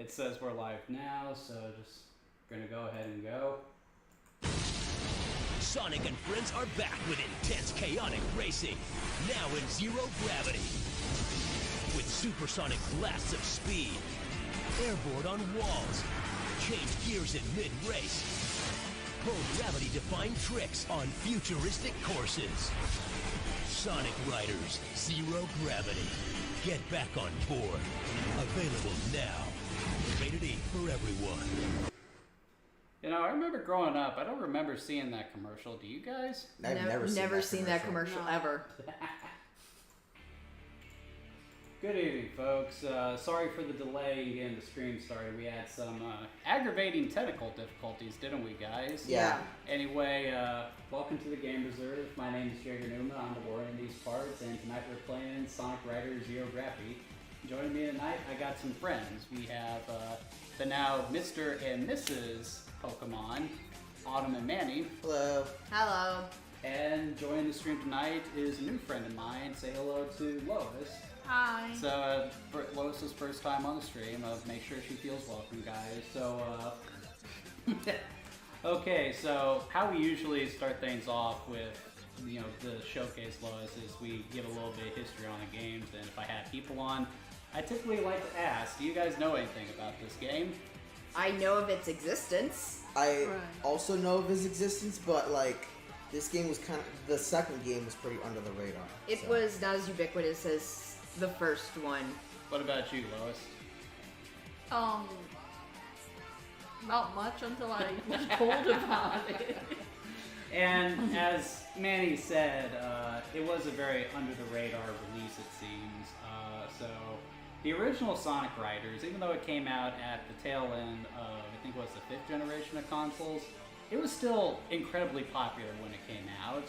It says we're live now, so just gonna go ahead and go. Sonic and friends are back with intense chaotic racing, now in zero gravity. With supersonic blasts of speed, airborne on walls, change gears in mid-race, pull gravity-defying tricks on futuristic courses. Sonic Riders Zero Gravity. Get back on board. Available now. Rated E for everyone. You know, I remember growing up, I don't remember seeing that commercial. Do you guys? I've never seen that commercial ever. Good evening, folks. Sorry for the delay in getting the stream started. We had some aggravating technical difficulties, didn't we, guys? Yeah. Anyway, welcome to the Game Reserve. My name is Jagger Numa. I'm the warden in these parts, and tonight we're playing Sonic Riders Zero Gravity. Joining me tonight, I got some friends. We have the now Mr. and Mrs. Pokemon, Autumn and Manny. Hello. Hello. And joining the stream tonight is a new friend of mine. Say hello to Lois. Hi. So, Lois's first time on the stream. Make sure she feels welcome, guys. So, okay, so how we usually start things off with, you know, the showcase Lois is we give a little bit of history on the games, and if I have people on, I typically like to ask, do you guys know anything about this game? I know of its existence. I also know of his existence, but like, this game was kind of, the second game was pretty under the radar. It was not as ubiquitous as the first one. What about you, Lois? Not much until I was told about it. And as Manny said, it was a very under-the-radar release, it seems. So the original Sonic Riders, even though it came out at the tail end of, I think it was the 5th generation of consoles, it was still incredibly popular when it came out.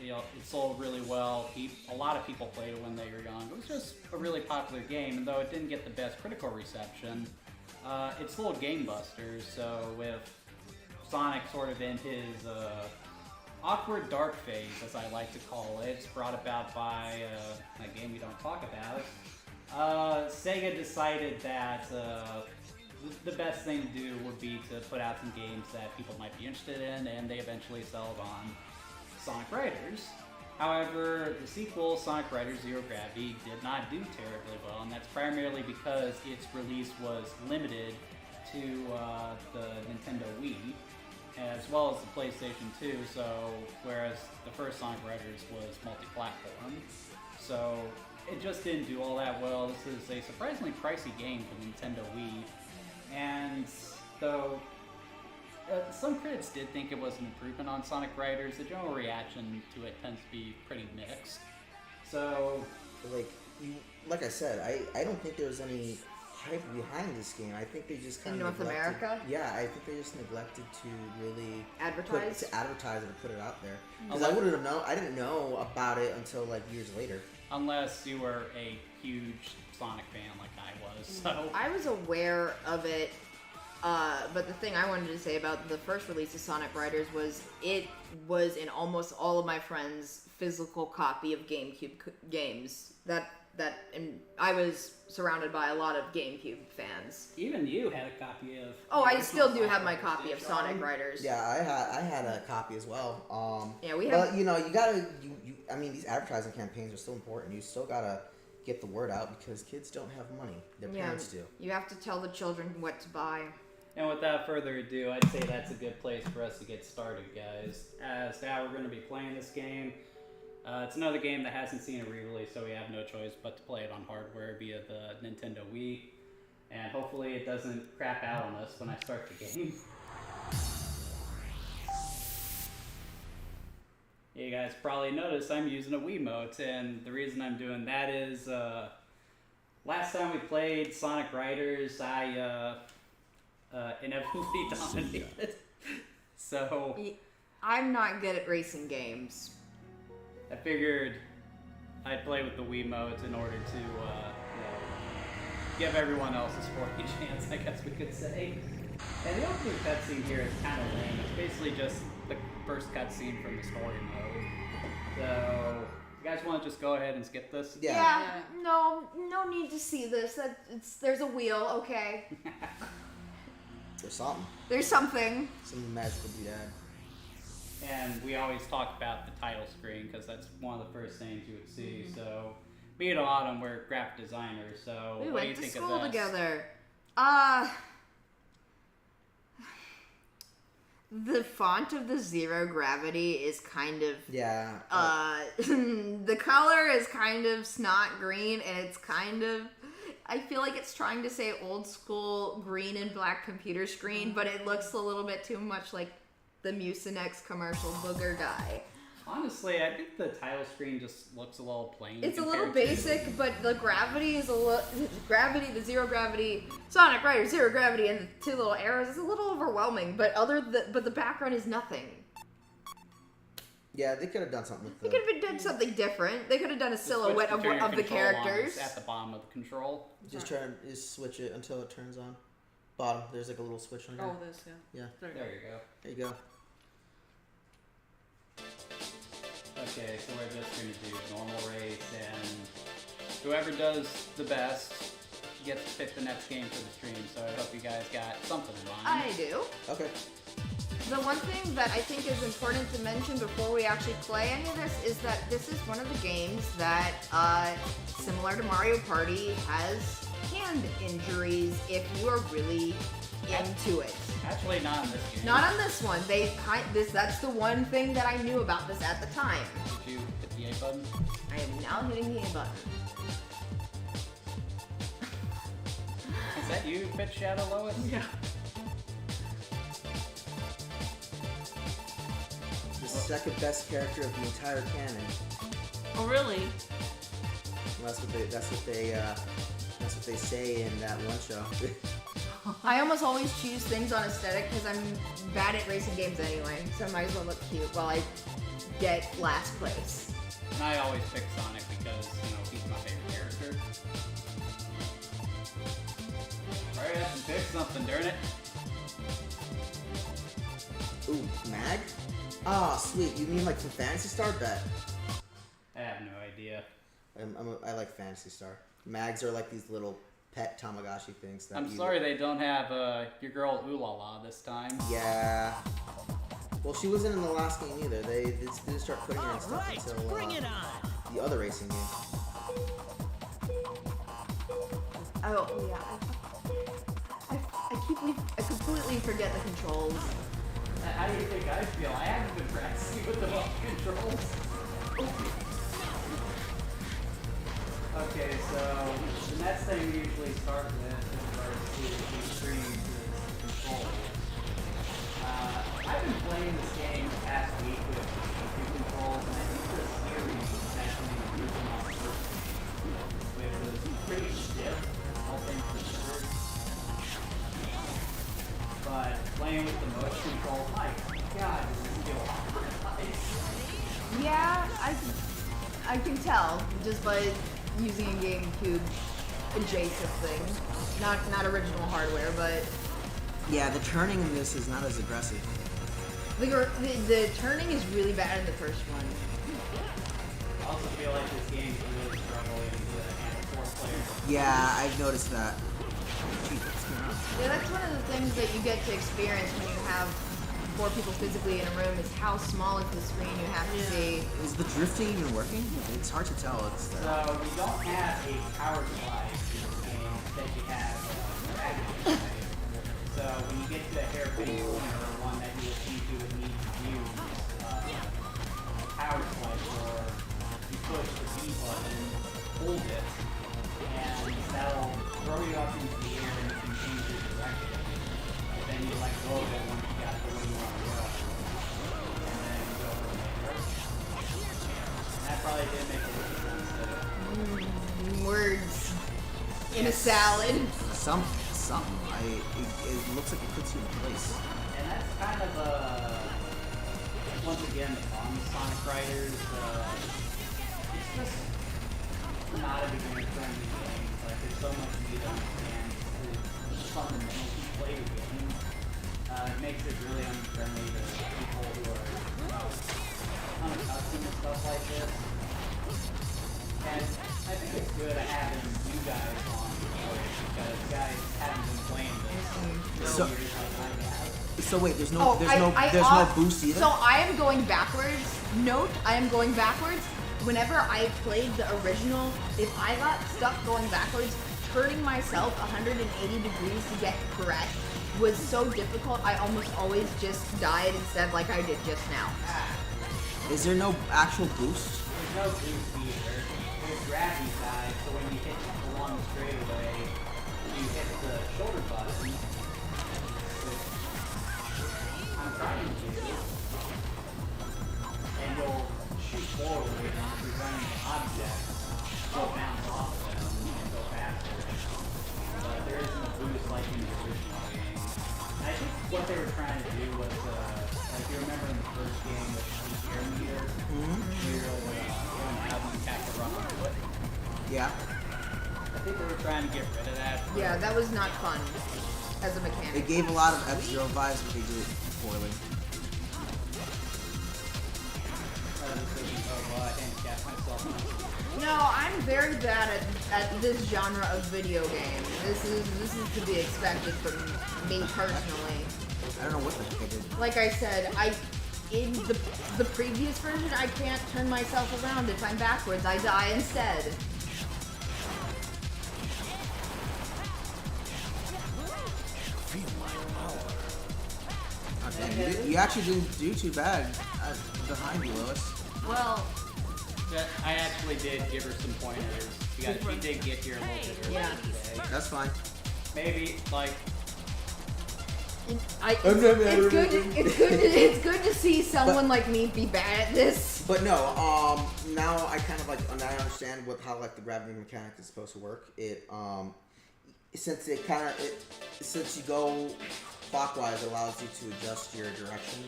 You know, it sold really well. A lot of people played it when they were young. It was just a really popular game, and though it didn't get the best critical reception, it sold game busters. So with Sonic sort of in his awkward dark phase, as I like to call it, brought about by a game we don't talk about, Sega decided that the best thing to do would be to put out some games that people might be interested in, and they eventually settled on Sonic Riders. However, the sequel, Sonic Riders Zero Gravity, did not do terribly well, and that's primarily because its release was limited to the Nintendo Wii, as well as the PlayStation 2, so whereas the first Sonic Riders was multi-platform. So it just didn't do all that well. This is a surprisingly pricey game for the Nintendo Wii, and though some critics did think it was an improvement on Sonic Riders, the general reaction to it tends to be pretty mixed. So, like I said, I don't think there was any hype behind this game. I think they just kind In of North America? Yeah, I think they just neglected to really Advertise? to advertise it and put it out there. Because I wouldn't have known. I didn't know about it until like years later. unless you were a huge Sonic fan like I was. So I was aware of it, but the thing I wanted to say about the first release of Sonic Riders was it was in almost all of my friends' physical copy of GameCube games. And I was surrounded by a lot of GameCube fans. even you had a copy of. Oh, I still do Sonic have my Riders, copy of did Sonic you? Riders. Yeah, I had a copy as well. Yeah, we have. But you know, you gotta. I mean, these advertising campaigns are still important. You still gotta get the word out because kids don't have money. Their parents do. You have to tell the children what to buy. And without further ado, I'd say that's a good place for us to get started, guys. As now we're going to be playing this game. It's another game that hasn't seen a re-release, so we have no choice but to play it on hardware via the Nintendo Wii. And hopefully it doesn't crap out on us when I start the game. You guys probably noticed I'm using a Wiimote, and the reason I'm doing that is last time we played Sonic Riders, I inevitably dominated. So I'm not good at racing games. I figured I'd play with the Wiimote in order to give everyone else a sporting chance, I guess we could say. And the opening cutscene here is kind of lame. It's basically just the first cutscene from the story mode. So You guys want to just go ahead and skip this? Yeah. No need to see this. There's a wheel, okay. There's something. There's something. Some magical doodad. And we always talk about the title screen because that's one of the first things you would see. So, me and Autumn, we're graphic designers. So, We what do you went to think school of this? together. The font of the zero gravity is kind of Yeah. the color is kind of snot green, and it's kind of, I feel like it's trying to say old school green and black computer screen, but it looks a little bit too much like the Mucinex commercial booger guy. Honestly, I think the title screen just looks a little plain. It's a little compared to- basic, but the gravity is the zero gravity, Sonic Rider, zero gravity, and the two little arrows is a little overwhelming. But the background is nothing. Yeah, they could have done something with They the. could have done something different. They could have done a Just silhouette switch to turn your of the control on characters. at the bottom of the control. Just try and just switch it until it turns on. Bottom, there's like a little switch on here. Oh, this, yeah. Yeah, There you There you go. there you go. Okay, so we're just going to do normal race, and whoever does the best gets to pick the next game for the stream. So I hope you guys got something in mind. I do. Okay. The one thing that I think is important to mention before we actually play any of this is that this is one of the games that, similar to Mario Party, has hand injuries if you are really into it. Actually, not in this game. Not on this one. That's the one thing that I knew about this at the time. Did you hit the A button? I am now hitting the A button. Is that you, Pitch Shadow Lois? Yeah. The second best character of the entire canon. Oh, really? Well, that's what they say in that one show. I almost always choose things on aesthetic because I'm bad at racing games anyway, so I might as well look cute while I get last place. And I always pick Sonic because, he's my favorite character. Alright, I have to pick something, darn it. Ooh, Mag? Ah, sweet. You mean like from Fantasy Star? Bet. I have no idea. I like Fantasy Star. Mags are like these little pet Tamagotchi things. That I'm you- sorry they don't have your girl Ooh-La-La this time. Yeah. Well, she wasn't in the last game either. They didn't start putting her in All stuff right, until bring it on. the other racing game. Oh yeah, I completely forget the controls. How do you think I feel? I haven't been practicing with the controls. Okay, so the next thing we usually start with in regards to the streams is controls. I've been playing this game the past week with two controls, and I think the series is actually improving on the first game, which was pretty stiff, all things considered. But playing with the motion control, my god, does this feel nice. Yeah, I can tell just by using a GameCube adjacent thing, not original hardware, but Yeah, the turning in this is not as aggressive. the turning is really bad in the first one. I also feel like this game's really struggling with four players. Yeah, I've noticed that. Gee, what's going on? Yeah, that's one of the things that you get to experience when you have 4 people physically in a room is how small is the screen you have to see. Is the drifting even working? It's hard to tell. It's So we don't have a power slide in this game that you have dragon slide. So when you get to a hairpin corner, or one that you would need to use a power slide for, you push the B button, hold it, and that'll throw you up into the air and you can change your direction. But then you let go of it once you got the way you want to go. And then you go from there. And that probably did make a little sense to Words in a salad. Something. It looks like it puts you in place. And that's kind of once again, the fun with Sonic Riders. It's just not a beginner-friendly game. Like, there's so much you need to understand the fundamentals to play the game. It makes it really unfriendly to people who are unaccustomed to stuff like this. And I think it's good having you guys on board because guys haven't been playing this for So- years like I have. So wait, there's no Oh, there's no boost either. So I am going backwards. Note, I am going backwards. Whenever I played the original, if I got stuck going backwards, turning myself 180 degrees to get correct was so difficult. I almost always just died instead, like I did just now. Is there no actual boost? There's no boost either. There's gravity side, so when you hit along the straightaway, you hit the shoulder button, which I'm trying to do, and you'll shoot forward and presenting objects, go bounce off of them and go faster. But there isn't a boost like in the original game. I think what they were trying to do was, like you remember in the first game with the air meter, you're going out and tap the rock on foot. Yeah. I think they were trying to get rid of that. Yeah, that was not fun as a mechanic. It gave a lot of F-Zero vibes, but they did it poorly. Handicap myself. No, I'm very bad at this genre of video game. This is to be expected from me personally. I don't know what the heck I did. Like I said, in the previous version, I can't turn myself around. If I'm backwards, I die instead. Oh, damn, you actually didn't do too bad behind you, Lois. Well, I actually did give her some pointers. She did get here a little bit early Yeah. today. That's fine. Maybe, like, It's good to see someone like me be bad at this. But no, now I kind of like now I understand how like the gravity mechanic is supposed to work. It since you go clockwise, it allows you to adjust your direction,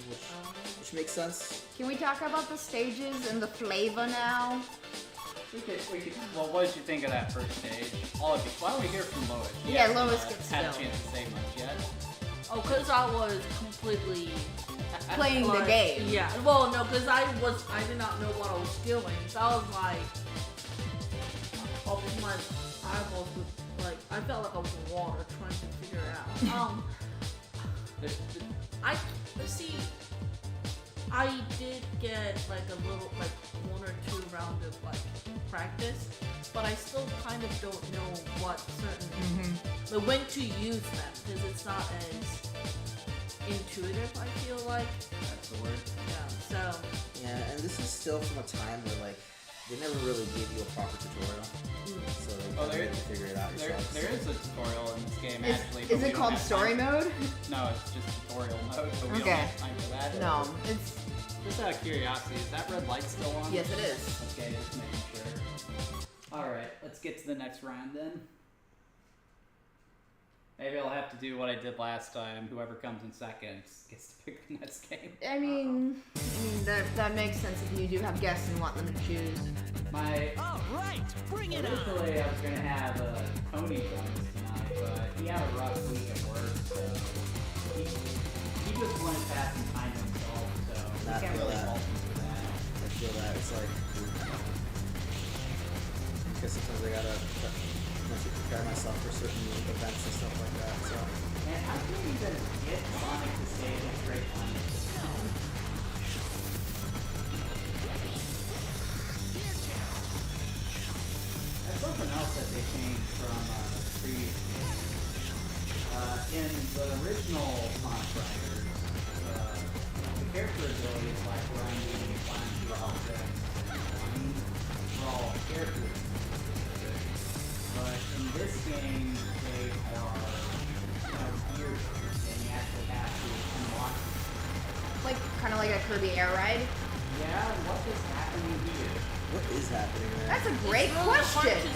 which makes sense. Can we talk about the stages and the flavor now? we could, well, what did you think of that first stage? All of you. Why don't we hear from Lois? She Yeah, hasn't, Lois gets had a to go. chance to say much yet. oh, because I was completely Playing the game. Yeah. Well, no, because I did not know what I was doing. So I was like, my eyeballs was like, I felt like I was in water trying to figure it out. I did get like a little, like 1 or 2 rounds of like practice, but I still kind of don't know what certain, but when to use them, because it's not as intuitive, I feel like. That's the word. Yeah, so. Yeah, and this is still from a time where like they never really gave you a proper tutorial, so they had to figure it out yourself. There is a tutorial in this game, actually. Is it called story mode? No, it's just tutorial mode, but we don't Okay. have time for that. No, it's Just out of curiosity, is that red light still on? yes, it is. Okay, just making sure. Alright, let's get to the next round then. Maybe I'll have to do what I did last time. Whoever comes in second gets to pick the next game. I mean that makes sense if you do have guests and want them to choose. All right, bring it on. Originally, I was gonna have Tony join us tonight, but he had a rough week at work, so he just wanted to have some time to himself, so I we can't feel really that. fault him for that. I feel that it's like because sometimes I gotta prepare myself for certain events and stuff like that. So Man, how can you even get Sonic to stay in a straight line? That's something else that they changed from the previous game. In the original Sonic Riders, the character abilities like running, flying through objects, and flying were all character specific. But in this game, they are geared, and you actually have to unlock them. Like kind of like a Kirby Air Ride. Yeah, what is happening here? what is happening there? That's a great It's really hard question. to see.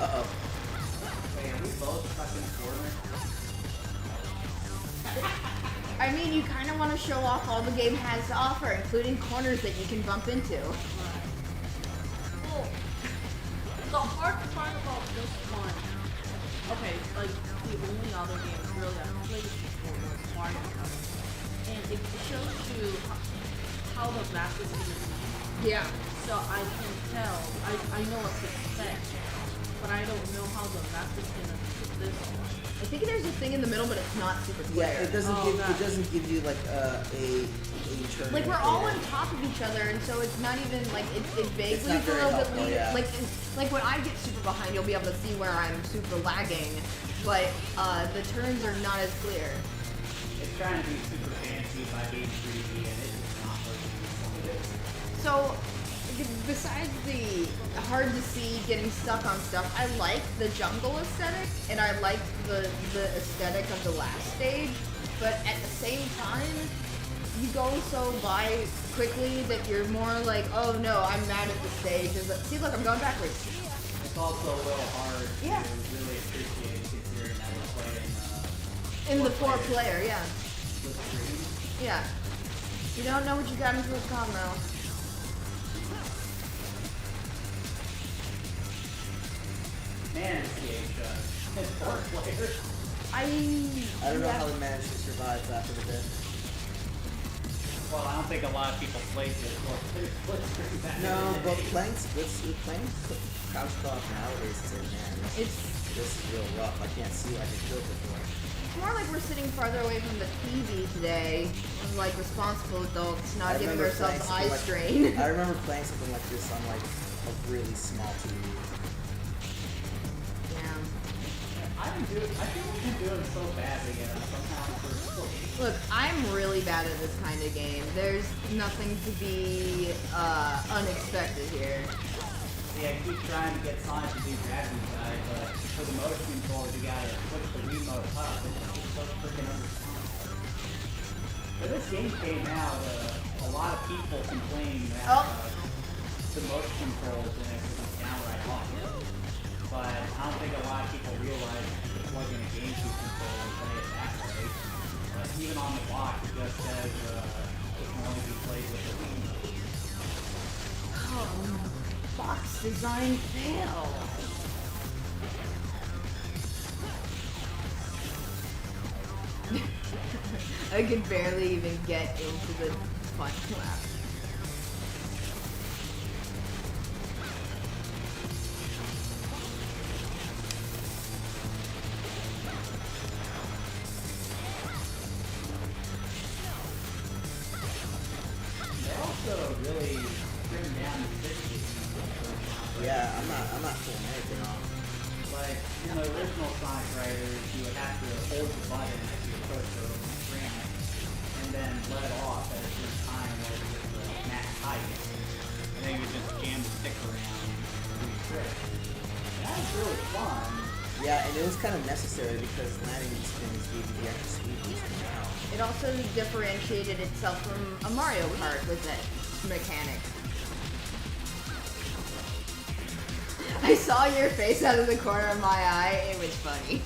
Uh-oh. Wait, are we both stuck in a corner? I mean, you kind of want to show off all the game has to offer, including corners that you can bump into. Well, the hard part about this one, okay, like the only other game really I played before was Mario Kart, and it shows you how the map is gonna be. Yeah. So I can tell. I know what to expect, but I don't know how the map is gonna be with this one. I think there's a thing in the middle, but it's not super clear. Yeah, it doesn't Oh, give that. it doesn't give you like a turn. Like we're all on indicator. top of each other, and so it's not even like it vaguely It's not is a very little bit helpful, leading. yeah. Like when I get super behind, you'll be able to see where I'm super lagging, but the turns are not as clear. It's trying to be super fancy by being 3D, and it's just not working. So besides the hard to see getting stuck on stuff, I like the jungle aesthetic, and I like the aesthetic of the last stage. But at the same time, you go so by quickly that you're more like, oh no, I'm mad at the stage. See, look, I'm going backwards. It's also a little hard Yeah. to really appreciate considering that we're playing In the four four-player, yeah. split screen. Yeah. You don't know what you got into a combo. Man, it's four players. I I don't know how they managed to survive back in the day. Well, I don't think a lot of people played this split screen back No, in the but day. playing couch co-op nowadays is like, man, this is real rough. I can't see like I could before. It's more like we're sitting farther away from the TV today, and like responsible adults not I giving remember ourselves playing eye something strain. I remember playing something like this on like a really small TV. Yeah. I think we've been doing so badly, and somehow we're still. Look, I'm really bad at this kind of game. There's nothing to be unexpected here. Yeah, I keep trying to get Sonic to do gravity side, but for the motion controller, you gotta push the remote up. It's just so freaking unresponsive. When this game came out, a lot of people complained that the motion controls in it was downright awful. But I don't think a lot of people realize you can plug in a GameCube controller and play it that way. But even on the box, it just says it can only be played with the Wii. Oh, box design fail. I could barely even get into the fun lap. They also really trimmed down the difficulty. Yeah, I'm not pulling anything off. Like, in the original Sonic Riders, you would have to hold the button as you approach the screen, and then let it off at a certain time where you get the max height. And then you just jam the stick around and do your trick. And that was really fun. Yeah, and it was kind of necessary because landing these things gave you the extra speed boost now. It also differentiated itself from a Mario Kart with that mechanic. I saw your face out of the corner of my eye. It was funny.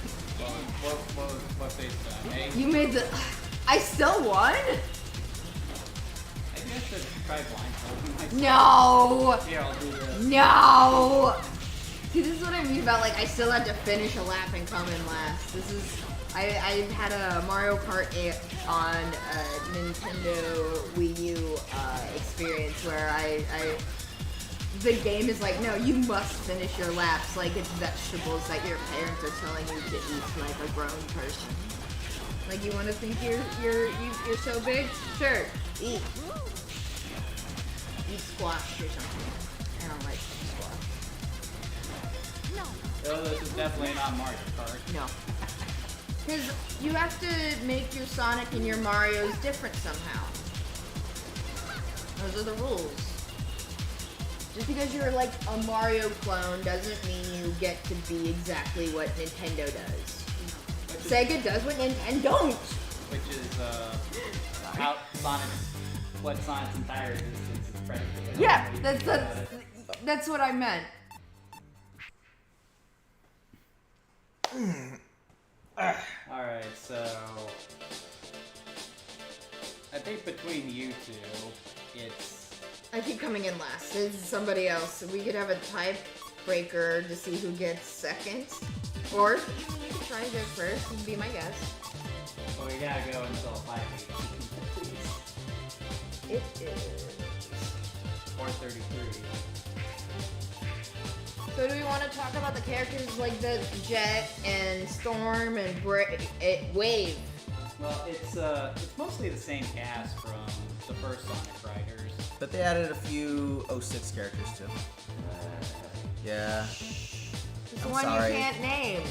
What they said? Hey, You made the. I still won? maybe I should try blindfolding myself. No! Here, I'll do this. No! See, this is what I mean about like I still had to finish a lap and come in last. This is. I had a Mario Kart 8 on a Nintendo Wii U experience where the game is like, no, you must finish your laps like it's vegetables that your parents are telling you to eat like a grown person. Like you want to think you're so big? Sure, eat squash or something. I don't like squash. Oh, this is definitely not Mario Kart. No. Because you have to make your Sonic and your Marios different somehow. Those are the rules. Just because you're like a Mario clone doesn't mean you get to be exactly what Nintendo does. Sega does what Nintendo don't. Which is how Sonic's entire existence is predicated. Yeah, that's what I meant. Alright, so I think between you two, it's I keep coming in last. It's somebody else. We could have a tiebreaker to see who gets second. Or you can try to go first and be my guest. well, we gotta go until 5 8. It is. 433. So do we want to talk about the characters like the Jet and Storm and Wave? Well, it's mostly the same cast from the first Sonic Riders. But they added a few 06 characters too. Yeah. It's the I'm one sorry. you can't name.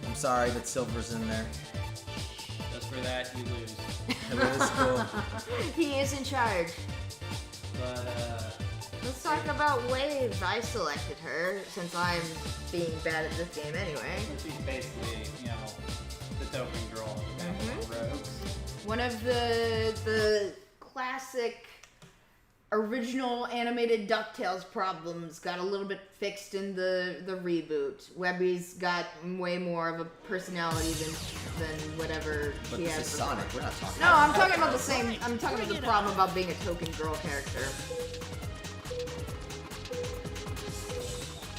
I'm sorry, but Silver's in there. Just for that, you lose. It was cool. He is in charge. But Let's talk about Wave. I selected her since I'm being bad at this game anyway. she's basically, you know, the token girl of the Battle Rogues. One of the classic original animated DuckTales problems got a little bit fixed in the reboot. Webby's got way more of a personality than whatever But he this has is before. Sonic. We're not talking No, about I'm talking about the same. I'm talking about the problem about being a token girl character.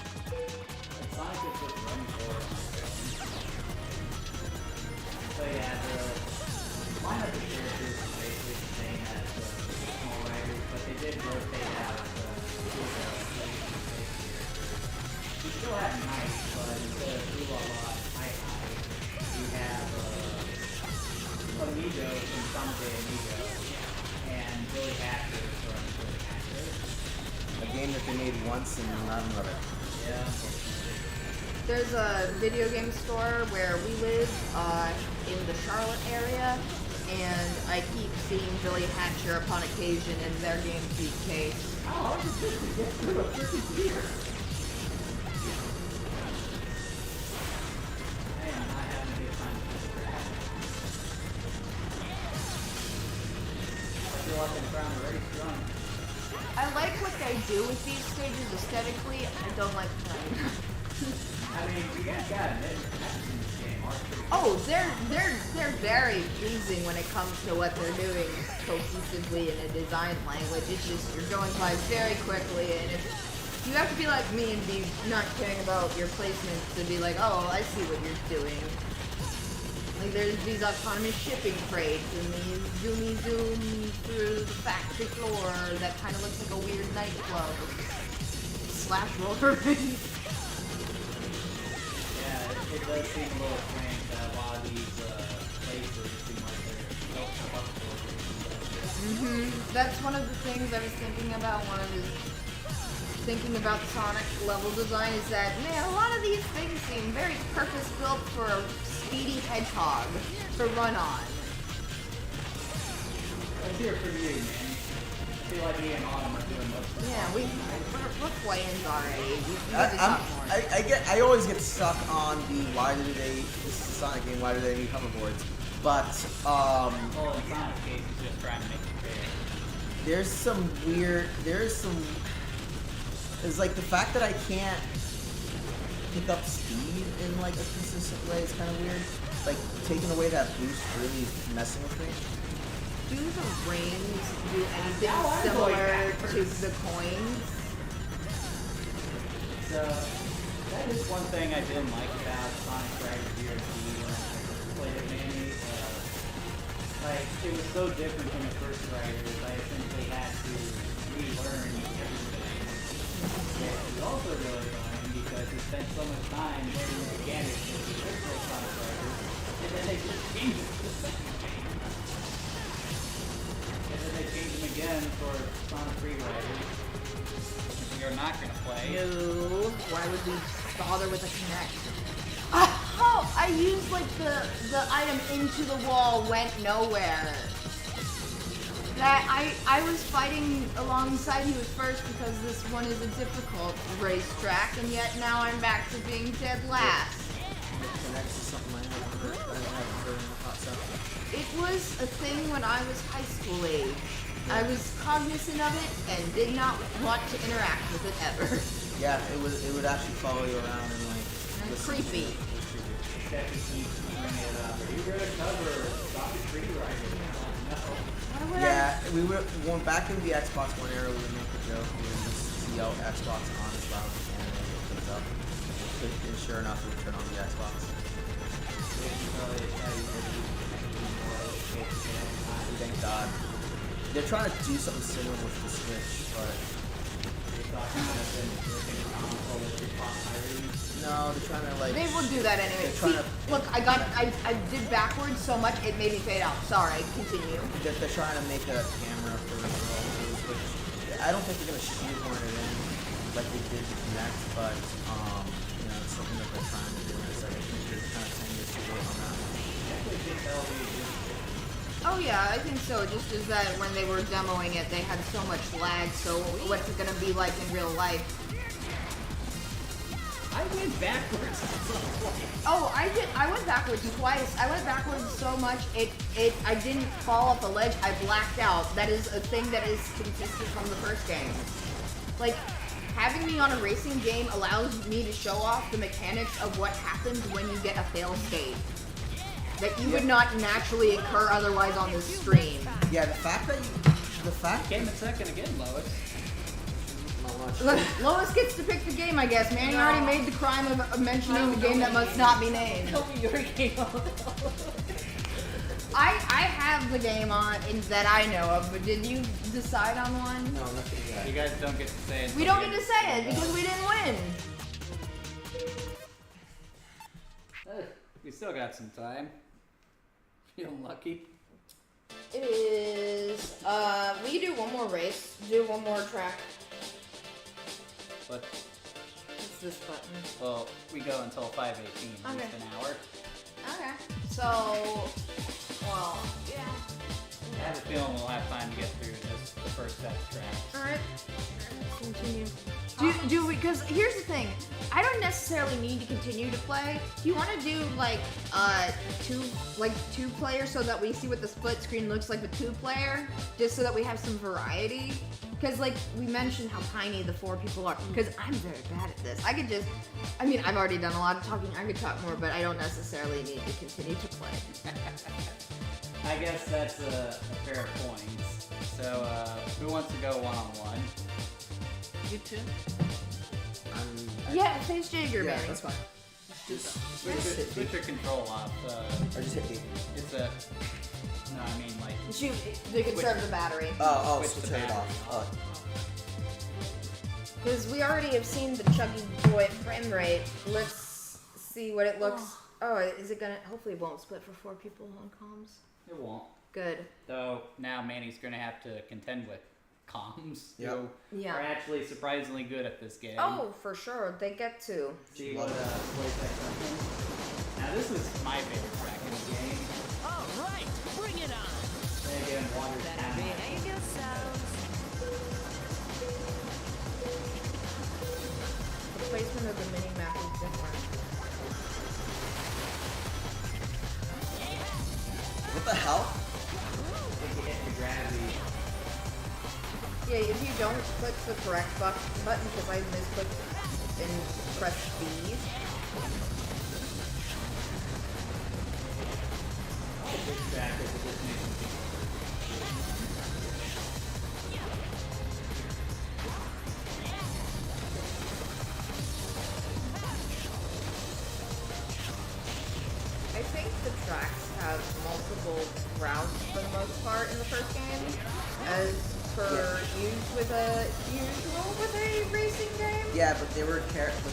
Sonic is just running forward on its own. So yeah, the lineup of characters is basically the same as the original Riders, but they did rotate out two of the legacy characters. You still have Knight, but instead of Ulala and Hi-Hi, you have Amigo from Someday Amigo, and Billy Hatcher from Billy Hatcher. a game that they made once and not another. Yeah. There's a video game store where we live in the Charlotte area, and I keep seeing Billy Hatcher upon occasion in their GameCube case. How hard is this to get through a freaking beer? I am not having a good time with this crap. I feel like I'm trying to race drunk. I like what they do with these stages aesthetically. I don't like them. I mean, you guys gotta admit, the graphics in this game are pretty Oh, they're very pleasing when it comes to what they're doing cohesively in a design language. It's just you're going by very quickly, and you have to be like me and be not caring about your placements to be like, oh, I see what you're doing. Like there's these autonomous shipping crates and these zoomy zoom through the factory floor that kind of looks like a weird nightclub slash roller rink. Yeah, it does seem a little strange that a lot of these places seem like they're built for buckle. That's one of the things I was thinking about. Thinking about Sonic level design is that, man, a lot of these things seem very purpose-built for a speedy hedgehog to run on. It's here for you, man. I feel like me and Autumn are doing most of the Yeah, talking. we're playing already. We need to talk more. I always get stuck on the why do they, this is a Sonic game, why do they need hoverboards? But, Well, in Sonic's case, he's just trying to make it fair. it's like the fact that I can't pick up speed in like a consistent way is kind of weird. Like taking away that boost really is messing with me. Do the rings do anything Now I'm similar going backwards. to the coins? So, that is one thing I didn't like about Sonic Riders DRC when I played it mainly. Like, it was so different from the first Riders, I essentially had to relearn everything. And it was also really annoying because we spent so much time learning the mechanics of the original Sonic Riders, and then they just changed it for the second game. And then they changed them again for Sonic 3 Riders. We are not going to play. No. Why would we bother with a connect? Oh, I used like the item into the wall went nowhere. That I was fighting alongside you at first because this one is a difficult racetrack, and yet now I'm back to being dead last. Connects is something I haven't heard in a hot second. It was a thing when I was high school age. I was cognizant of it and did not want to interact with it ever. Yeah, it would actually follow you around and like And listen to creepy. you. It was creepy. Becky keeps bringing it up. Are you going to cover Sonic 3 Riders? No. Yeah, we went back in the Xbox One era. We would make a joke. We would just yell Xbox on as loud as we can and it comes up. And sure enough, we would turn on the Xbox. Thank God. Thank God. They're trying to do something similar with the Switch, but no, they're trying to like. They will do that anyway. They're trying See, look, I did backwards so much it made me fade out. Sorry, continue. They're trying to make a camera for the girl, which I don't think they're gonna shoehorn it in like they did with Kinect, but you know, it's something that they're trying to do. And it's like I think they're kind of saying this too late on that. Oh yeah, I think so. Just as that when they were demoing it, they had so much lag. So what's it gonna be like in real life? I went backwards. Oh, I did. I went backwards twice. I went backwards so much I didn't fall off the ledge. I blacked out. That is a thing that is consistent from the first game. Like having me on a racing game allows me to show off the mechanics of what happens when you get a fail state that you would not naturally occur otherwise on this stream. Yeah, the fact Came in second again, Lois. Lois gets to pick the game, I guess. Manny already made the crime of mentioning the game that must not be named. Tell me your game. I have the game on that I know of, but did you decide on one? No, nothing yet. You guys don't get to say it. We don't get to say it because we didn't win. We still got some time. Feeling lucky. It is. We do one more race. Do one more track. But What's this button? well, we go until 5:18, at least Okay. an hour. Okay. So, well, yeah. I have a feeling we'll have time to get through just the first set of tracks. All right. Let's continue. Do we? Because here's the thing. I don't necessarily need to continue to play. Do you want to do like two player so that we see what the split screen looks like with 2-player, just so that we have some variety? Because like we mentioned how tiny the 4 people are. Because I'm very bad at this. I could just. I mean, I've already done a lot of talking. I could talk more, but I don't necessarily need to continue to play. I guess that's a fair point. So, who wants to go one-on-one? You too? Yeah, face Jaeger, Yeah, man. that's fine. Just Switch your control off. or just hit B. It's a... No, I mean like... Shoot, to conserve the battery. Oh, Switch so the turn it battery off. Oh. Because we already have seen the chuggy boy frame rate. Let's see what it looks. Oh, is it gonna? Hopefully, it won't split for 4 people on comms. It won't. Good. Though, now Manny's gonna have to contend with comms, Yep. who Yeah. are actually surprisingly good at this game. Oh, for sure. They get to. See what voice that comes in. Now, this is my favorite track in the game. All right, bring it on. Then again, Water's Better kind of... behave yourselves. The placement of the mini map is different. What the hell? If you hit the gravity. Yeah, if you don't click the correct button, because I misclicked and pressed B. This track is a bit new. I think the tracks have multiple routes for the most part in the first game, as per usual with a racing game. Yeah, but they were character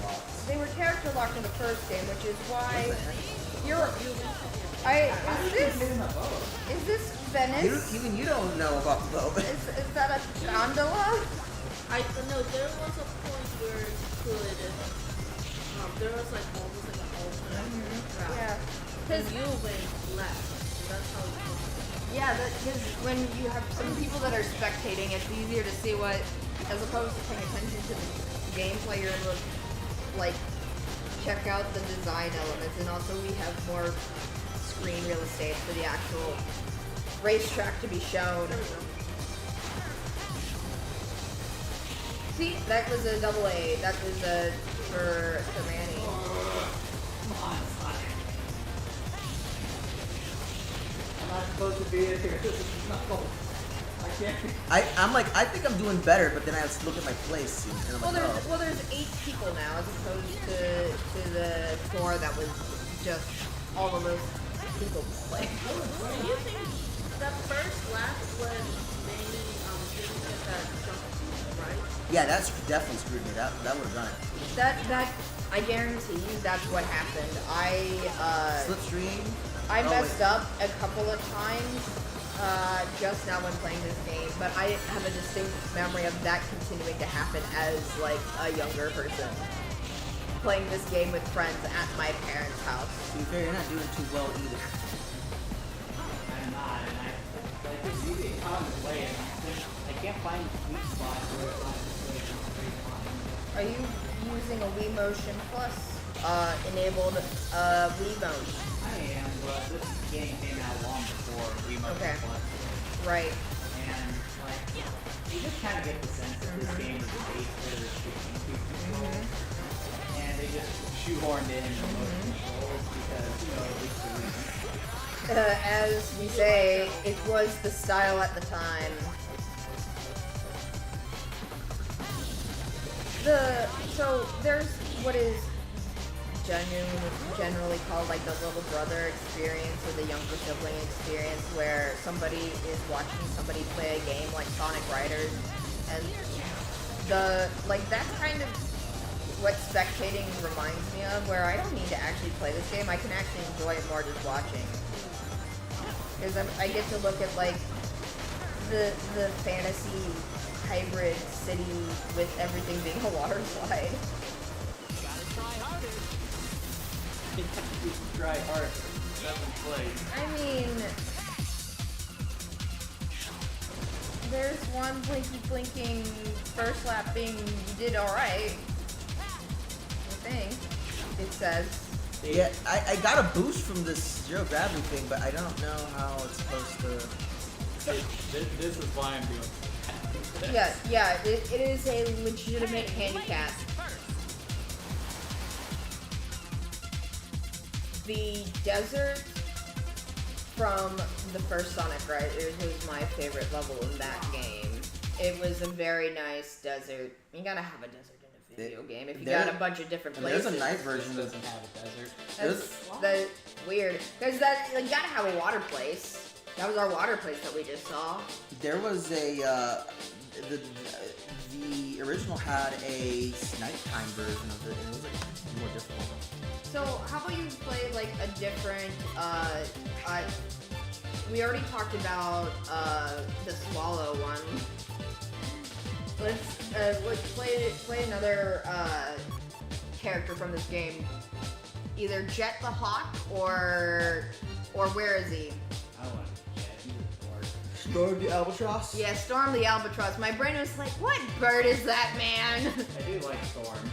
locked. They were character locked in the first game, which is why What the heck? you're. Is this Venice? Even you don't know about the boat. Is that a gondola? I know there was a point where you could. There was like almost like an alternate route. Yeah. And you went left. So that's how you go. Yeah, because when you have some people that are spectating, it's easier to see what, as opposed to paying attention to the gameplay, you're able to, like, check out the design elements, and also we have more screen real estate for the actual racetrack to be shown. See, that was a double A. That was a for Manny. Come on, Sonic. I'm not supposed to be in here. This is not cool. I can't. I'm like, I think I'm doing better, but then I look at my place and I'm like, oh. Well, there's 8 people now, as opposed to the 4 that was just all of those people playing. Do you think that first lap when they didn't get that jump seat, right? Yeah, that's definitely screwed me. That would have done it. That I guarantee you that's what happened. Slipstream. I Oh, messed wait. up a couple of times just now when playing this game, but I have a distinct memory of that continuing to happen as like a younger person playing this game with friends at my parents' house. To be fair, you're not doing too well either. I'm not, and like it's easy to come this way, and I can't find the sweet spot where it's on this way in a straight line. Are you using a Wii Motion Plus enabled Wii mode? I am, but this game came out long before Remote Okay. Plus. Right. And like, you just kind of get the sense that this game is made for the GameCube controls, and they just shoehorned in the motion controls because at least the reason. As we say, it was the style at the time. So there's what is generally called like the little brother experience or the younger sibling experience, where somebody is watching somebody play a game like Sonic Riders, and that's kind of what spectating reminds me of, where I don't need to actually play this game. I can actually enjoy it more just watching, because I get to look at like the fantasy hybrid city with everything being a water slide. Try hard. Doesn't play. I mean, there's one blinking first lap thing you did alright. I think it says. Yeah, I got a boost from this zero gravity thing, but I don't know how it's supposed to. This is why I'm doing Yeah, it is a legitimate handicap. The desert from the first Sonic Riders was my favorite level in that game. It was a very nice desert. You gotta have a desert in a video game if you got a bunch of different places. There's a night version This of doesn't have a desert. That's weird. Because you gotta have a water place. That was our water place that we just saw. There was a the original had a nighttime version of it, and it was like more difficult. So how about you play like a different? We already talked about the Swallow one. Let's play another character from this game. Either Jet the Hawk or where is he? I want to jet. He's a dork. Storm the Albatross? Yeah, Storm the Albatross. My brain was like, what bird is that, man? I do like Storm.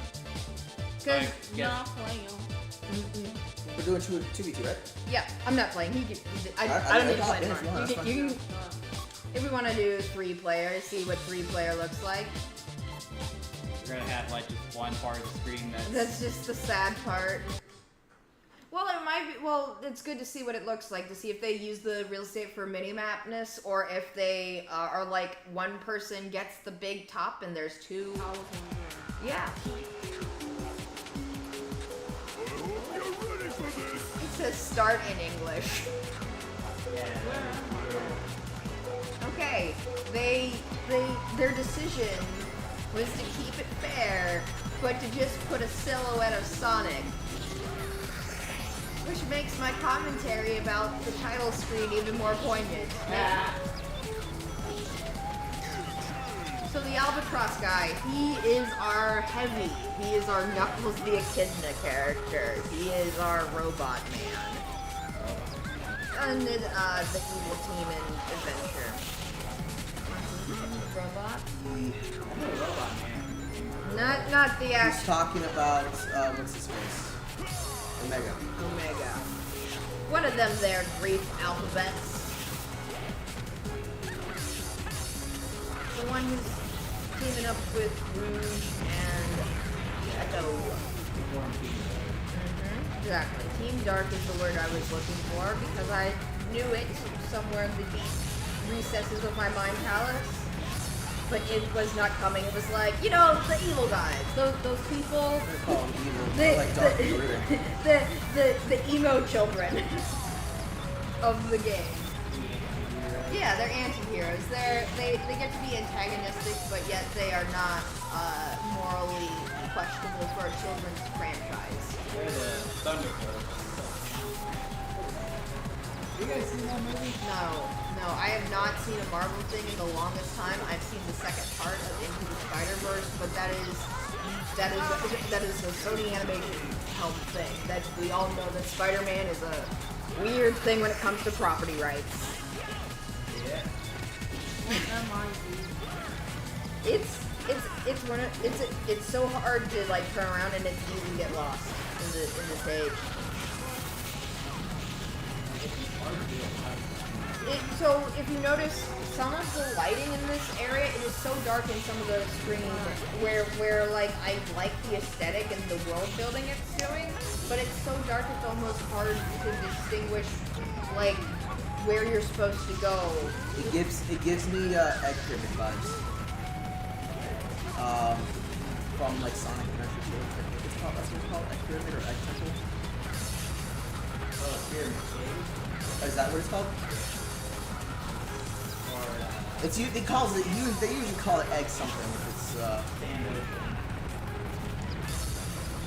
Because Not playing him. We're doing 2v2, right? yeah, I'm not playing. I I don't need to thought play if you want, anymore. that's fine. You can, if we want to do 3 players, see what 3 player looks like. You're gonna have like just one part of the screen That's just the sad part. Well, it might be. Well, it's good to see what it looks like, to see if they use the real estate for mini-mapness, or if they are like one person gets the big top and there's 2. Yeah. It says start in English. Okay, their decision was to keep it fair, but to just put a silhouette of Sonic. Which makes my commentary about the title screen even more poignant. So the Albatross guy, he is our Heavy. He is our Knuckles the Echidna character. He is our robot man. And the evil team in Adventure. Robot? Robot Man. Not the He's actual talking about, what's his face? Omega. Omega. One of them there, Greek alphabets. The one who's teaming up with Rouge and Echo. Exactly. Team Dark is the word I was looking for because I knew it somewhere in the deep recesses of my mind palace. But it was not coming. It was like, the evil guys. Those people. They're called evil. They're like dark and the emo children of the game. Yeah, they're anti-heroes. They get to be antagonistic, but yet they are not morally questionable for a children's franchise. They're the Thunderbolts. You guys seen that movie? No, I have not seen a Marvel thing in the longest time. I've seen the second part of Into the Spider-Verse, but that is a Sony animation helm thing. That we all know that Spider-Man is a weird thing when it comes to property rights. Yeah. What am I doing? It's so hard to like turn around and it's easy to get lost in this age. So if you notice, some of the lighting in this area, it is so dark in some of the screens where like I like the aesthetic and the world building it's doing, but it's so dark it's almost hard to distinguish like where you're supposed to go. It gives me Egg Pyramid vibes. From like Sonic Adventure 2. That's what it's called, Egg Pyramid or Egg Temple. Oh, Pyramid Cave. Is that what it's called? It's they usually call it egg something if it's Standard.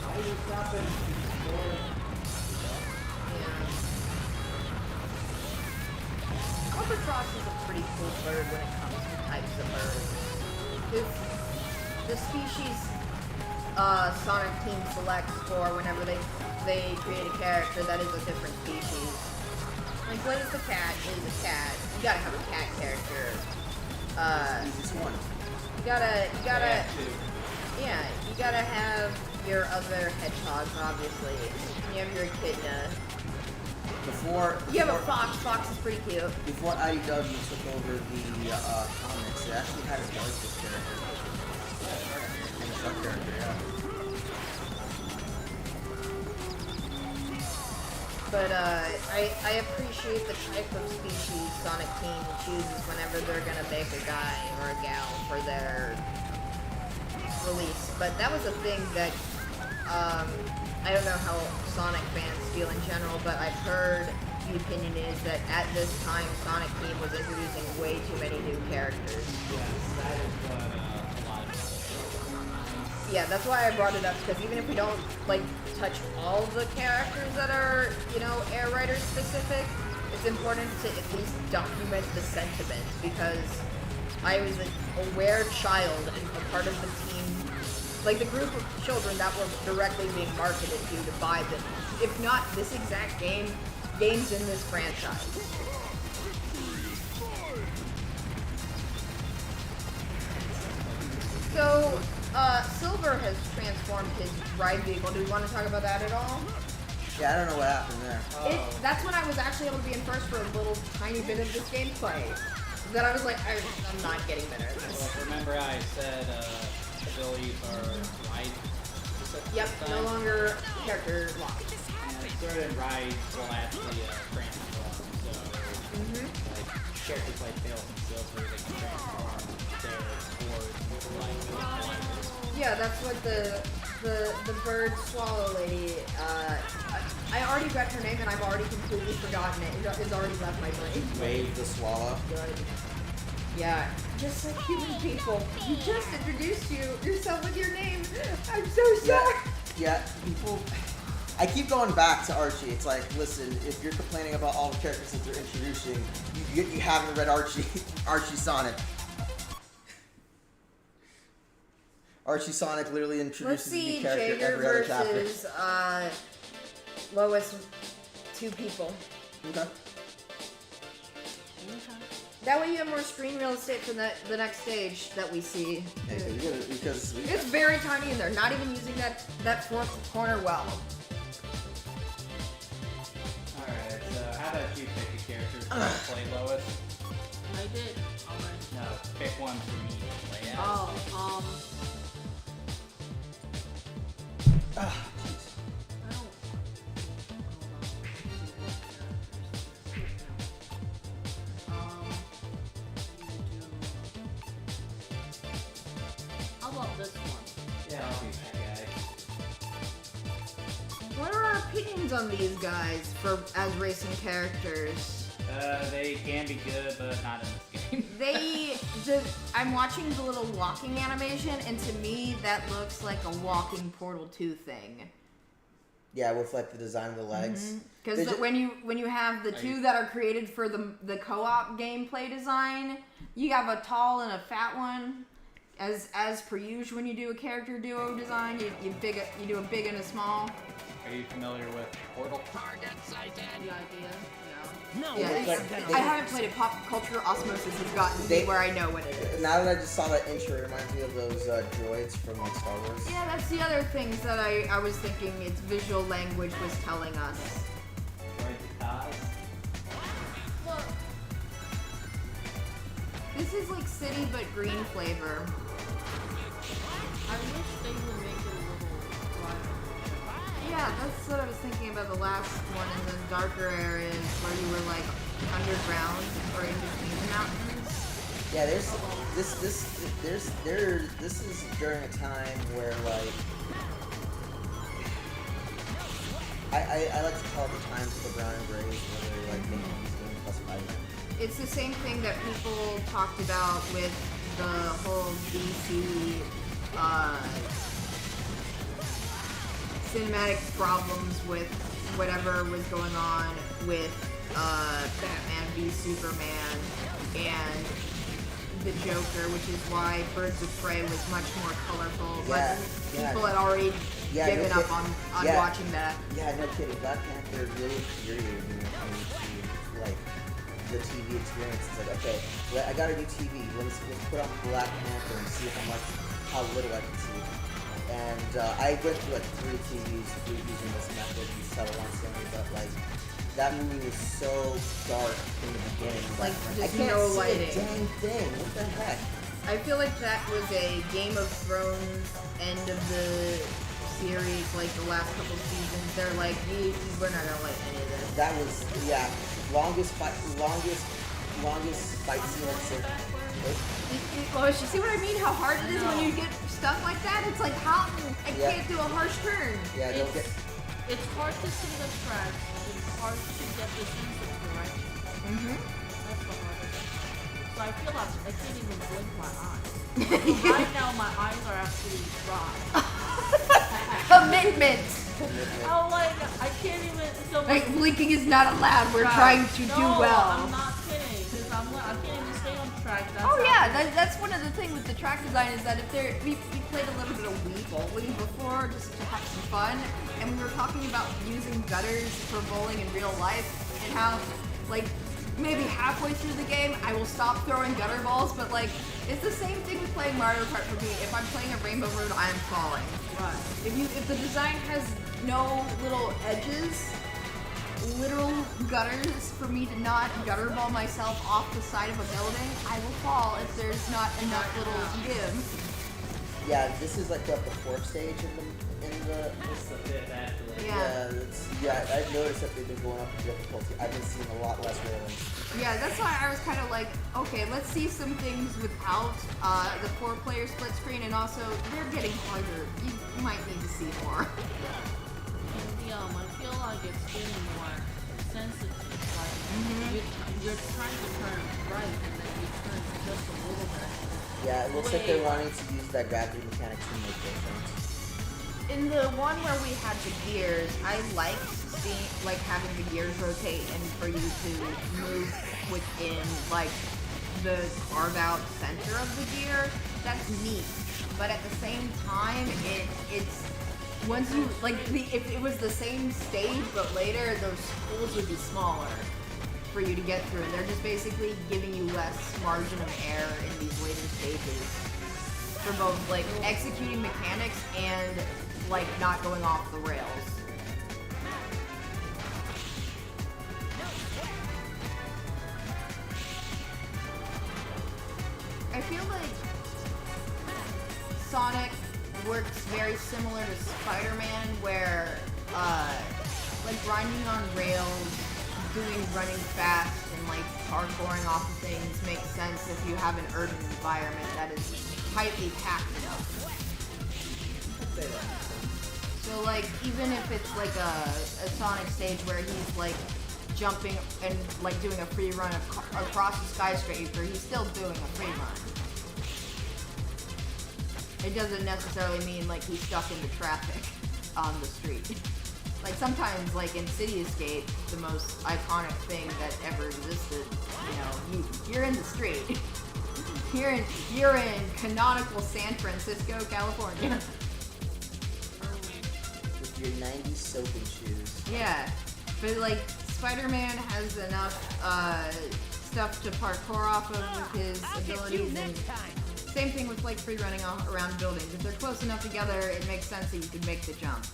Why are you stopping? Albatross is a pretty cool bird when it comes to types of birds. The species Sonic Team selects for whenever they create a character that is a different species. Like Blaze the cat is a cat. You gotta have a cat character. easiest one. You gotta have your other hedgehogs, obviously. You have your echidna. You have a fox. Fox is pretty cute. Before IDW took over the comics, they actually had a Galactus character. And a Shark character, yeah. But I appreciate the type of species Sonic Team chooses whenever they're gonna make a guy or a gal for their release. But that was a thing that I don't know how Sonic fans feel in general, but I've heard the opinion is that at this time Sonic Team was introducing way too many new characters. Yes, that is what a lot of people. Yeah, that's why I brought it up, because even if we don't like touch all the characters that are, Air Rider specific, it's important to at least document the sentiment, because I was an aware child and a part of the team, like the group of children that were directly being marketed to buy them. If not this exact games in this franchise. So, Silver has transformed his ride vehicle. Do we want to talk about that at all? Yeah, I don't know what happened there. That's when I was actually able to be in first for a little tiny bit of this gameplay. Then I was like, I'm not getting better at this. Well, remember I said abilities are ride specific? Yep, this no time? longer character locked. And certain rides will actually transform. So, like characters like Tails and Silver, they can transform their towards like Yeah, that's what the bird swallow lady. I already read her name and I've already completely forgotten it. It's already left my brain. Wave the Swallow. Good. Yeah, just like human people. You just introduced yourself with your name. I'm so sorry. Yeah, people. I keep going back to Archie. It's like, listen, if you're complaining about all the characters that they're introducing, you haven't read Archie Sonic. Archie Sonic literally Let's introduces a see, new character Jaeger every other chapter. versus Lois, two people. Okay. That way you have more screen real estate for the next stage that we see. Yeah, because we It's very tiny in there, not even using that fourth corner well. Alright, so how about you pick a character to play Lois? I did already. No, pick one for me to play as. Oh, I don't. How about this one? Yeah, I'll be that guy. What are our opinions on these guys as racing characters? They can be good, but not in this game. I'm watching the little walking animation, and to me, that looks like a walking Portal 2 thing. Yeah, with like the design of the legs. Because when you have the two that are created for the co-op gameplay design, you have a tall and a fat one. As per usual, when you do a character duo design, you do a big and a small. Are you familiar with Portal? The idea. No, Yeah, I haven't played it. Pop culture osmosis has gotten me where I know what it is. Now that I just saw that intro, it reminds me of those droids from like Star Wars. Yeah, that's the other things that I was thinking its visual language was telling us. Look, This is like city but green flavor. I wish they would make it a little brighter. Yeah, that's what I was thinking about the last one in the darker areas where you were like underground or in between the mountains. Yeah, this is during a time where like I like to call it the times of the brown and grays where they're like making these games plus fighting. It's the same thing that people talked about with the whole DC cinematic problems with whatever was going on with Batman v Superman and the Joker, which is why Birds of Prey was much more colorful. Yeah, People had already given up on watching that. Yeah, no kidding. Black Panther really infuriated me when it comes to like the TV experience. It's like, okay, I got a new TV. Let's put on Black Panther and see how little I can see. And I went through like 3 TVs using this method and settled on Sony, but like that movie was so dark in the beginning. Like I just can't no see lighting. a dang thing. What the heck? I feel like that was a Game of Thrones end of the series, like the last couple of seasons. They're like, we're not gonna like any of this. That was longest fight scene. Lois, you see what I mean? How hard it is when you get stuck like that? It's like, how I can't do a harsh turn. Yeah, don't get. It's hard to see the tracks. It's hard to get the sense of direction. That's the hardest. So I feel like I can't even blink my eyes. So right now my eyes are actually dry. Commitment. Oh, like I can't even. So Like blinking is not allowed. We're trying to do well. I'm not kidding. Because I can't even stay on track. That's Oh how- yeah, that's one of the things with the track design is that if we played a little bit of Wii bowling before just to have some fun, and we were talking about using gutters for bowling in real life and how like maybe halfway through the game I will stop throwing gutter balls, but like it's the same thing with playing Mario Kart for me. If I'm playing a Rainbow Road, I'm falling. Right. If the design has no little edges, literal gutters for me to not gutter ball myself off the side of a building, I will fall if there's not enough little give. Yeah, this is like the 4th stage in the. It's the 5th actually. Yeah. I've noticed that they've been going up in difficulty. I've been seeing a lot less railings. Yeah, that's why I was kind of like, okay, let's see some things without the 4-player split screen, and also they're getting harder. You might need to see more. I feel like it's getting more sensitive. Like you're trying to turn right and then you turn just a little bit. Yeah, it looks like they're wanting to use that gravity mechanic to make difference. In the one where we had the gears, I liked having the gears rotate and for you to move within like the carve out center of the gear. That's neat, but at the same time, it's once you like if it was the same stage but later, those schools would be smaller for you to get through, and they're just basically giving you less margin of error in these later stages for both like executing mechanics and like not going off the rails. I feel like Sonic works very similar to Spider-Man, where like grinding on rails, running fast, and like parkouring off of things makes sense if you have an urban environment that is tightly packed enough. So like even if it's like a Sonic stage where he's like jumping and like doing a free run across a skyscraper, he's still doing a free run. It doesn't necessarily mean like he's stuck in the traffic on the street. Like sometimes, like in City Escape, the most iconic thing that ever existed, you're in the street. You're in canonical San Francisco, California. With your 90s soaping shoes. Yeah, but like Spider-Man has enough stuff to parkour off of with his abilities, and same thing with like free running around buildings. If they're close enough together, it makes sense that you can make the jump.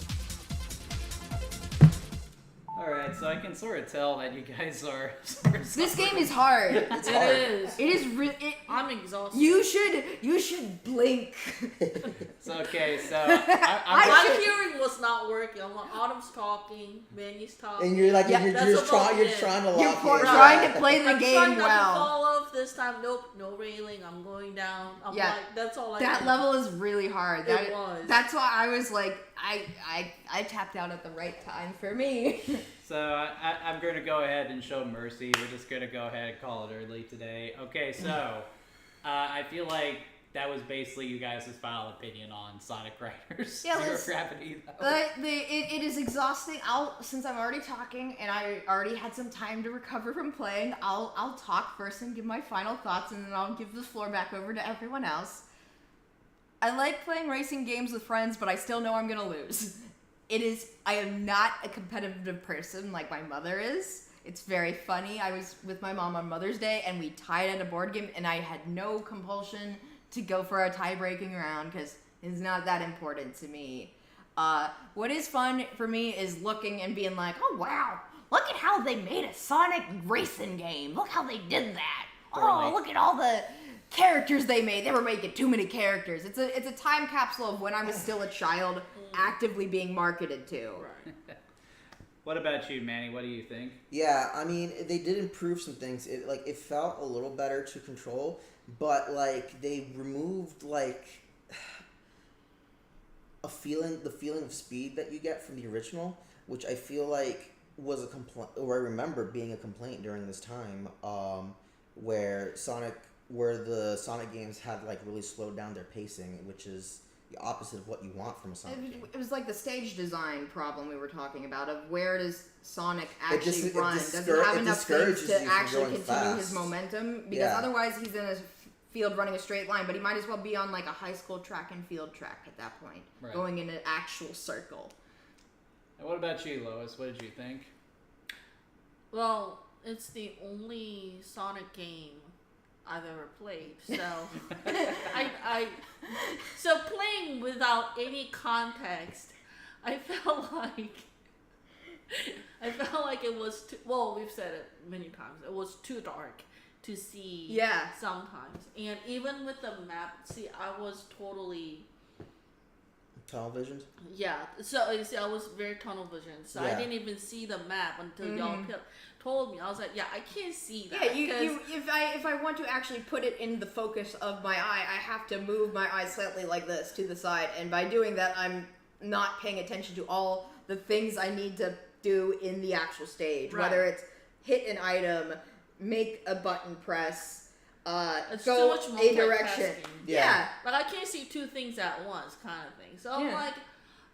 Alright, so I can sort of tell that you guys are This game is hard. It's hard. It is. I'm exhausted. You should blink. It's okay, so My hearing was not working. I'm like, Autumn's talking, Manny's talking. And you're like, Yeah, you're that's trying about to You're lock in. trying to play the I'm game trying not to well. fall off this time. Nope, no railing. I'm going down. I'm Yeah. like, that's all I That can. level is really hard. It was. That's why I was like, I tapped out at the right time for me. So I'm going to go ahead and show mercy. We're just going to go ahead and call it early today. Okay, so I feel like that was basically you guys' final opinion on Sonic Riders Yeah, Zero let's- Gravity, though. It is exhausting. Since I'm already talking and I already had some time to recover from playing, I'll talk first and give my final thoughts, and then I'll give the floor back over to everyone else. I like playing racing games with friends, but I still know I'm gonna lose. I am not a competitive person like my mother is. It's very funny. I was with my mom on Mother's Day and we tied at a board game, and I had no compulsion to go for a tie-breaking round because it's not that important to me. What is fun for me is looking and being like, oh wow, look at how they made a Sonic racing game. Look how they did that. Oh, look at all the characters they made. They were making too many characters. It's a time capsule of when I was still a child, actively being marketed to. What about you, Manny? What do you think? Yeah, I mean, they did improve some things. It felt a little better to control, but like they removed like the feeling of speed that you get from the original, which I feel like was a complaint, or I remember being a complaint during this time, where the Sonic games had like really slowed down their pacing, which is the opposite of what you want from a Sonic game. It was like the stage design problem we were talking about of where does Sonic actually run? Does he have enough things to actually continue his momentum? Because otherwise he's in a field running a straight line, but he might as well be on like a high school track and field track at that point, going in an actual circle. And what about you, Lois? What did you think? Well, it's the only Sonic game I've ever played, so so playing without any context, I felt like it was too, well, we've said it many times, it was too dark to see sometimes, and even with the map, see, I was totally tunnel visioned. Yeah, so you see, I was very tunnel vision, so I didn't even see the map until y'all told me. I was like, yeah, I can't see that. Yeah, if I want to actually put it in the focus of my eye, I have to move my eye slightly like this to the side, and by doing that, I'm not paying attention to all the things I need to do in the actual stage, whether it's hit an item, make a button press, it's go so much a direction. multitasking. Yeah. Like, I can't see two things at once, kind of thing. So I'm like,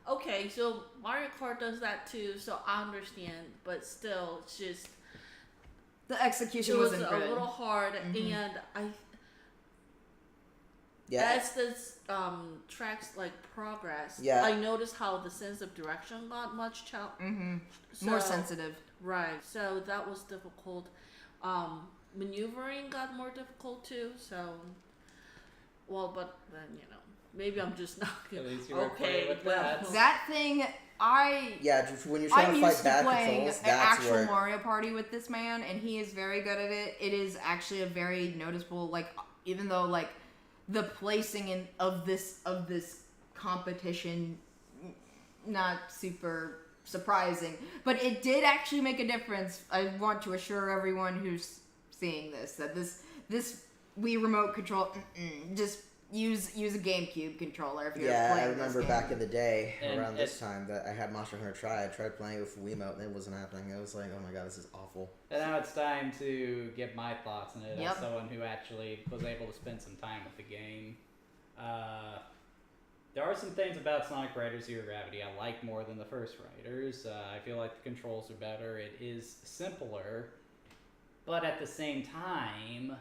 okay, so Mario Kart does that too, so I understand, but still, it's just, the execution it was wasn't a good. little hard, and Yeah. as this tracks like progress, Yeah. I noticed how the sense of direction got much More sensitive. Right, so that was difficult. Maneuvering got more difficult too, so, well, but then, maybe I'm just not At least you were playing okay with well. that. That thing, When you're trying I'm to used fight to bad playing controls, an that's actual where Mario Party with this man, and he is very good at it. It is actually a very noticeable, like, even though like the placing of this competition, not super surprising, but it did actually make a difference. I want to assure everyone who's seeing this that this Wii remote control just use a GameCube controller if you're Yeah, playing I remember this back game. in the day, And around this time, that I had Monster Hunter Tri. I tried playing it with Wiimote, and it wasn't happening. It was like, oh my god, this is awful. And now it's time to get my thoughts on it Yep. as someone who actually was able to spend some time with the game. There are some things about Sonic Riders Zero Gravity I like more than the first Riders. I feel like the controls are better. It is simpler. But at the same time,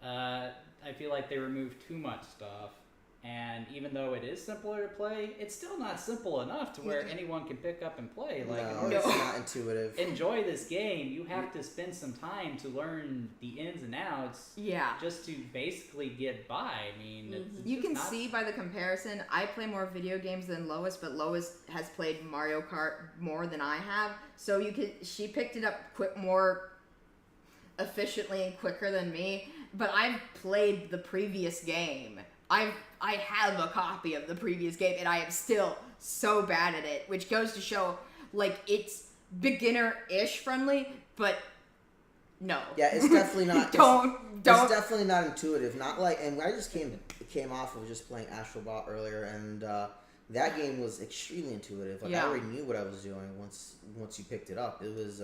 I feel like they removed too much stuff. And even though it is simpler to play, it's still not simple enough to where anyone can pick up and play. Like, in No, order it's to not intuitive. enjoy this game, you have to spend some time to learn the ins and outs Yeah. just to basically get by. I mean, it's You just can not- see by the comparison, I play more video games than Lois, but Lois has played Mario Kart more than I have. So she picked it up more efficiently and quicker than me. But I've played the previous game. I have a copy of the previous game, and I am still so bad at it, which goes to show, like, it's beginner-ish friendly, but no. Yeah, it's definitely not. Don't. It's definitely not intuitive. Not like, and I just came off of just playing Astral Bot earlier, and that game was extremely intuitive. Like, Yeah. I already knew what I was doing once you picked it up. It was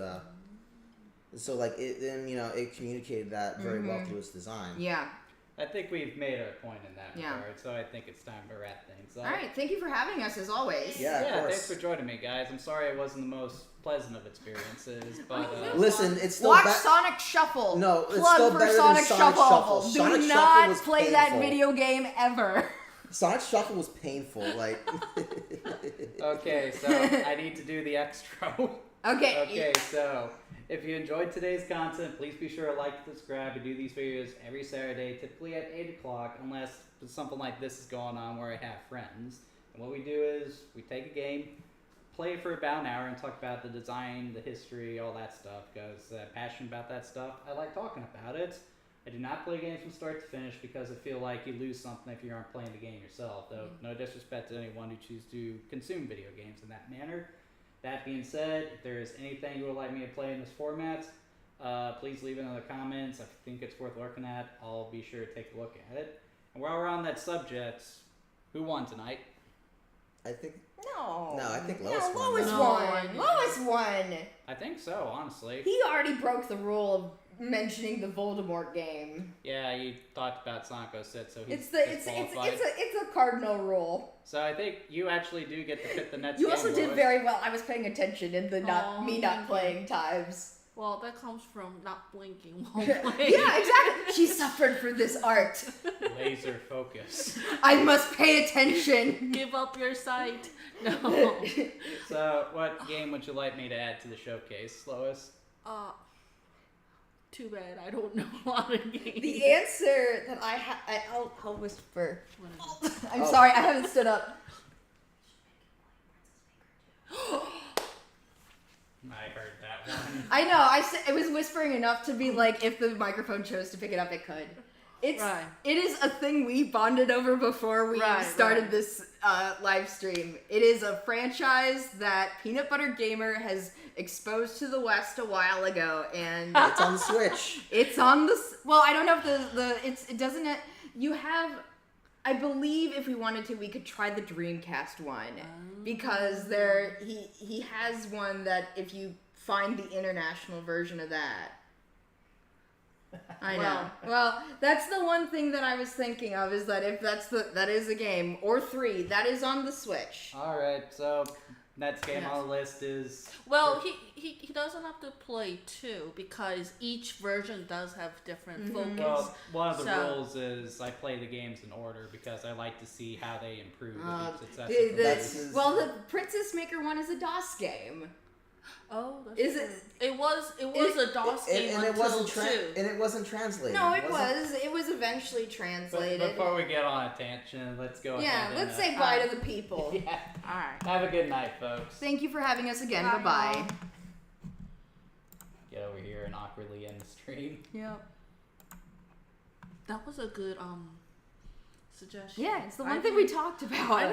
so like it then it communicated that very well through its design. Yeah. I think we've made our point in that Yeah. regard, so I think it's time to wrap things up. All right. Thank you for having us, as always. Yeah, of course. Thanks for joining me, guys. I'm sorry it wasn't the most pleasant of experiences, but Listen, it's still Watch Sonic Shuffle. No, it's Plug still for better than Sonic Sonic Shuffle. Do Sonic Shuffle not was play that painful. video game ever. Sonic Shuffle was painful. Like, okay, so I need to do the extra. Okay. Okay, so if you enjoyed today's content, please be sure to like, subscribe, and do these videos every Saturday, typically at 8 o'clock, unless something like this is going on where I have friends. And what we do is we take a game, play it for about an hour, and talk about the design, the history, all that stuff, because I'm passionate about that stuff. I like talking about it. I do not play games from start to finish because I feel like you lose something if you aren't playing the game yourself, though no disrespect to anyone who chooses to consume video games in that manner. That being said, if there is anything you would like me to play in this format, please leave it in the comments. I think it's worth looking at. I'll be sure to take a look at it. And while we're on that subject, who won tonight? I think No. I think Lois No, won. Lois that. No, won. I didn't. Lois won. I think so, honestly. He already broke the rule of mentioning the Voldemort game. Yeah, you talked about Sonic 06, so he's It's disqualified. a cardinal rule. So I think you actually do get to pick the next You game, also did Lois. very well. I was paying attention in the not thank you. playing times. Well, that comes from not blinking while Yeah, playing. exactly. She suffered for this art. Laser focus. I must pay attention. Give up your sight. No. So what game would you like me to add to the showcase, Lois? Too bad I don't know a lot of games. The answer that I have, I'll whisper. What is it? I'm sorry, I haven't stood up. I heard that one. I know. I was whispering enough to be like, if the microphone chose to pick it up, it could. Right. It is a thing we bonded over before we started right. this live stream. It is a franchise that Peanut Butter Gamer has exposed to the West a while ago, and It's on the Switch. it's on the. Well, I don't know if it doesn't. You have. I believe if we wanted to, we could try the Dreamcast one because he has one that if you find the international version of that. I know. Well, that's the one thing that I was thinking of is that if that is a game or 3 that is on the Switch. All right, so next game on the list is. Well, he doesn't have to play 2 because each version does have different focus. Well, one of the So- rules is I play the games in order because I like to see how they improve with each The- successive That's- well, the Princess Maker one is a DOS game. Oh, that's Is true. it- It was a DOS game and it until wasn't 2. and it wasn't translated. No, it wasn't- was eventually translated. But before we get on a tangent, let's go Yeah, ahead let's and, say bye to the people. Yeah. All right. Have a good night, folks. Thank you for having us again. Bye, Bye-bye. y'all. Get over here and awkwardly end the stream. Yep. That was a good suggestion. Yeah, it's the I one thing didn't- we talked about. I